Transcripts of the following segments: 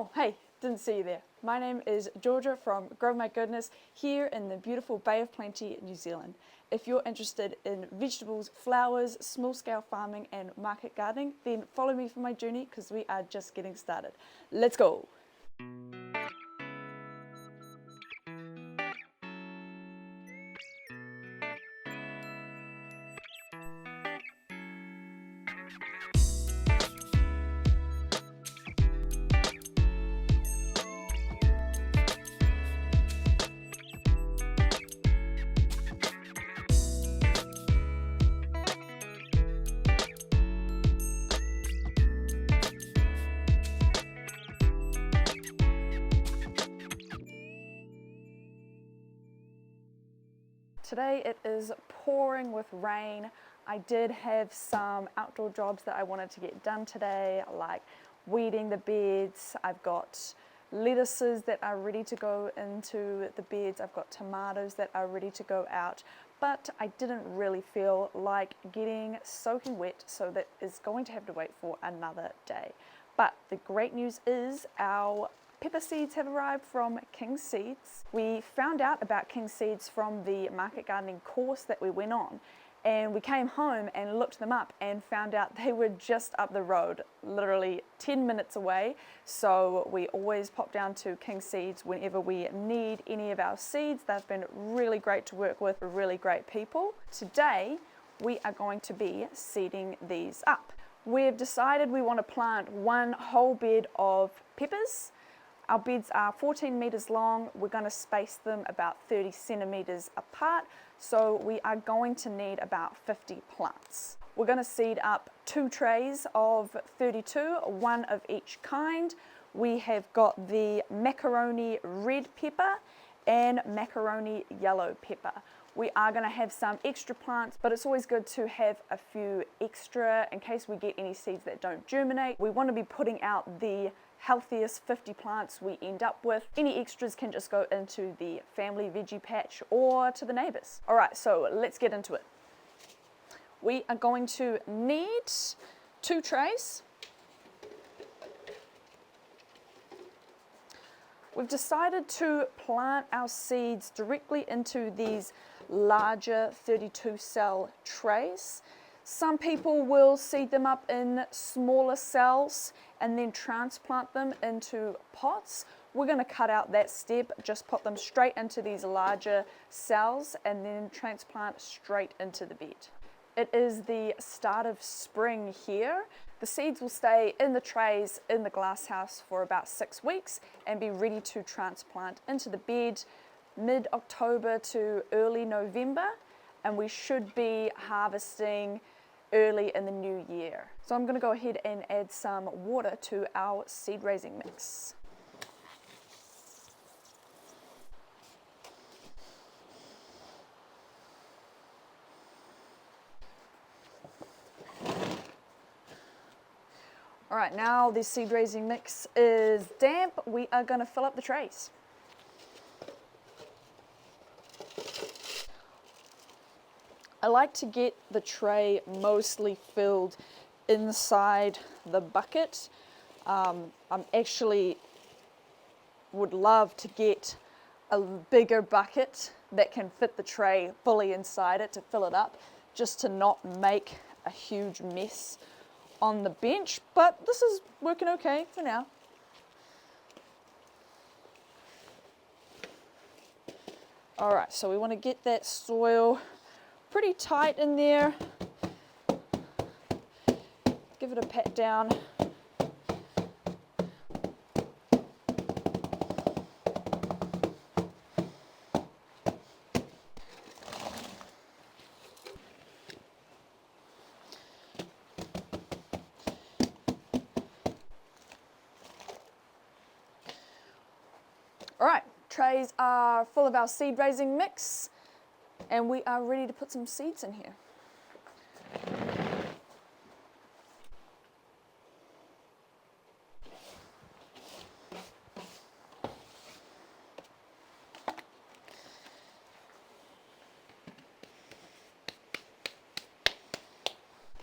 Oh, hey, didn't see you there. My name is Georgia from Grow My Goodness here in the beautiful Bay of Plenty, New Zealand. If you're interested in vegetables, flowers, small-scale farming and market gardening, then follow me for my journey because we are just getting started. Let's go! Today it is pouring with rain. I did have some outdoor jobs that I wanted to get done today, like weeding the beds. I've got lettuces that are ready to go into the beds. I've got tomatoes that are ready to go out, but I didn't really feel like getting soaking wet, so that is going to have to wait for another day. But the great news is our pepper seeds have arrived from King Seeds. We found out about King Seeds from the market gardening course that we went on, and we came home and looked them up and found out they were just up the road, literally 10 minutes away. So we always pop down to King Seeds whenever we need any of our seeds. They've been really great to work with, really great people. Today we are going to be seeding these up. We've decided we want to plant one whole bed of peppers. Our beds are 14 meters long. We're going to space them about 30 centimeters apart. So we are going to need about 50 plants. We're going to seed up 2 trays of 32, one of each kind. We have got the macaroni red pepper and macaroni yellow pepper. We are going to have some extra plants, but it's always good to have a few extra in case we get any seeds that don't germinate. We want to be putting out the healthiest 50 plants we end up with. Any extras can just go into the family veggie patch or to the neighbors. All right, so let's get into it. We are going to need 2 trays. We've decided to plant our seeds directly into these larger 32 cell trays. Some people will seed them up in smaller cells and then transplant them into pots. We're going to cut out that step, just put them straight into these larger cells and then transplant straight into the bed. It is the start of spring here. The seeds will stay in the trays in the glass house for about 6 weeks and be ready to transplant into the bed mid-October to early November, and we should be harvesting early in the new year. So I'm going to go ahead and add some water to our seed raising mix. All right, now the seed raising mix is damp. We are going to fill up the trays. I like to get the tray mostly filled inside the bucket. I'm actually would love to get a bigger bucket that can fit the tray fully inside it to fill it up, just to not make a huge mess on the bench, but this is working okay for now. All right, so we want to get that soil pretty tight in there. Give it a pat down. All right, trays are full of our seed raising mix, and we are ready to put some seeds in here.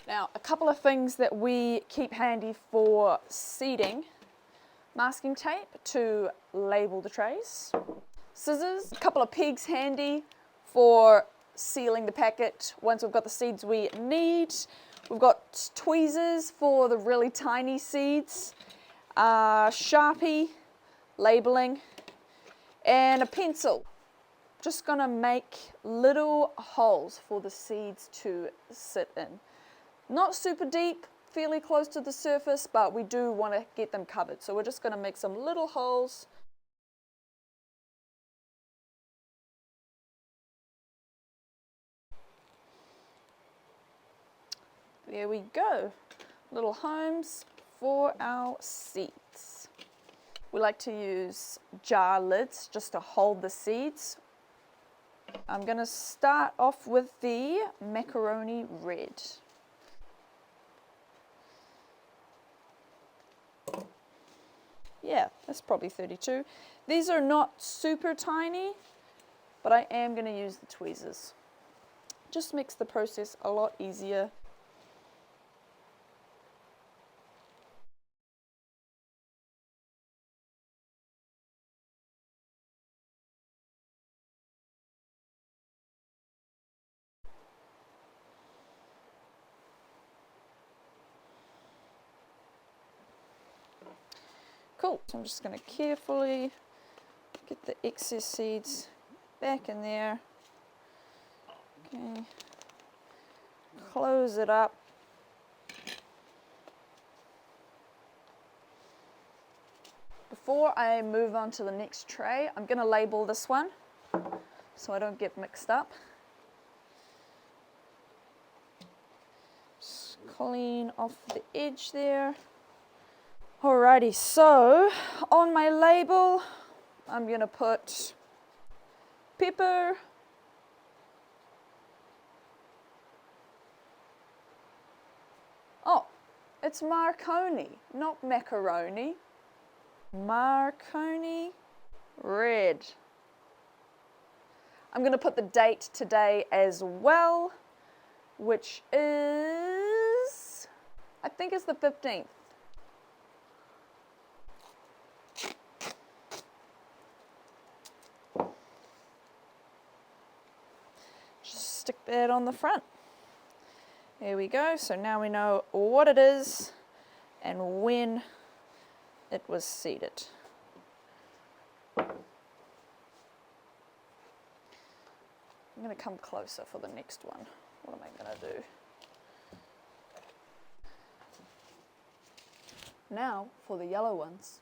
Now, a couple of things that we keep handy for seeding. masking tape to label the trays, scissors, a couple of pegs handy for sealing the packet once we've got the seeds we need. We've got tweezers for the really tiny seeds, Sharpie, labeling, and a pencil. Just gonna make little holes for the seeds to sit in. Not super deep, fairly close to the surface, but we do want to get them covered. So we're just gonna make some little holes. There we go. Little homes for our seeds. We like to use jar lids just to hold the seeds. I'm going to start off with the macaroni red. Yeah, that's probably 32. These are not super tiny, but I am going to use the tweezers. Just makes the process a lot easier. Cool, so I'm just going to carefully get the excess seeds back in there. Okay, close it up. Before I move on to the next tray, I'm going to label this one so I don't get mixed up. Just clean off the edge there. Alrighty, so on my label, I'm going to put pepper, oh, it's Marconi, not macaroni. Marconi red. I'm going to put the date today as well, which is, I think it's the 15th. Just stick that on the front. There we go. So now we know what it is and when it was seeded. I'm going to come closer for the next one. What am I going to do? Now for the yellow ones.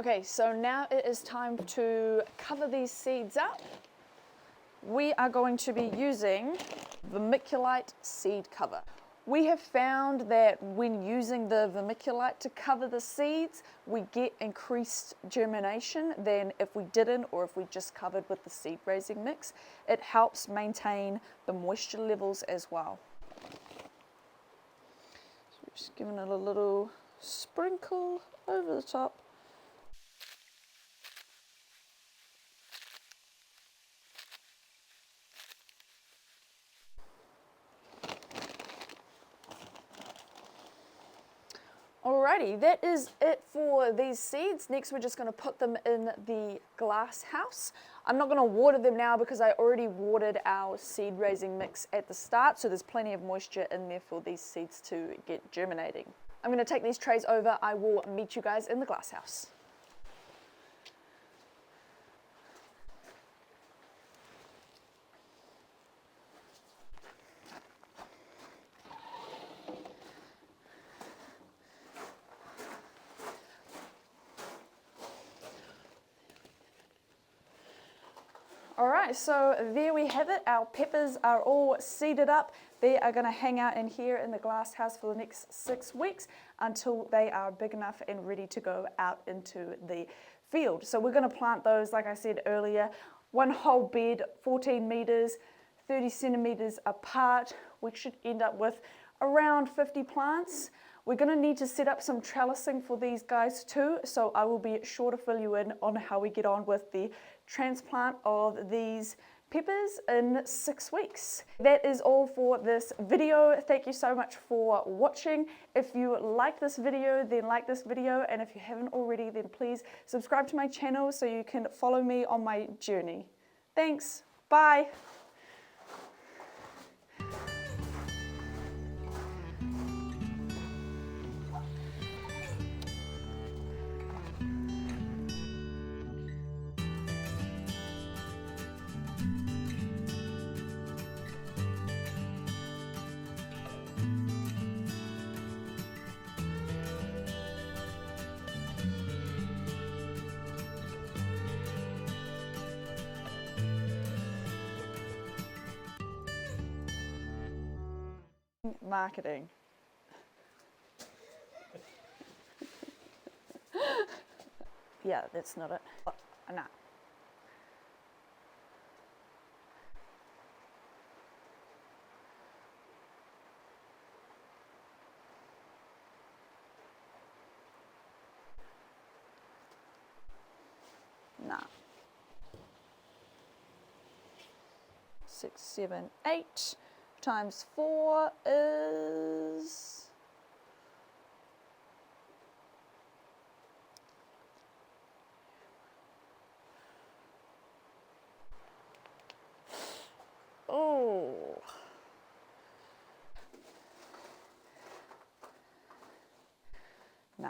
Okay, so now it is time to cover these seeds up. We are going to be using vermiculite seed cover. We have found that when using the vermiculite to cover the seeds, we get increased germination than if we didn't, or if we just covered with the seed raising mix. It helps maintain the moisture levels as well. So we're just giving it a little sprinkle over the top. Alrighty, that is it for these seeds. Next we're just going to put them in the glass house. I'm not going to water them now because I already watered our seed raising mix at the start, so there's plenty of moisture in there for these seeds to get germinating. I'm going to take these trays over. I will meet you guys in the glass house. All right, so there we have it. Our peppers are all seeded up. They are going to hang out in here in the glass house for the next 6 weeks until they are big enough and ready to go out into the field. So we're going to plant those, like I said earlier, one whole bed, 14 meters, 30 centimeters apart. We should end up with around 50 plants. We're going to need to set up some trellising for these guys too, so I will be sure to fill you in on how we get on with the transplant of these peppers in 6 weeks. That is all for this video. Thank you so much for watching. If you like this video, then like this video, and if you haven't already, then please subscribe to my channel so you can follow me on my journey. Thanks. Bye. Marketing. Yeah, that's not it. Nah. Nah. 6, 7, 8 times 4 is... Oh. Nah.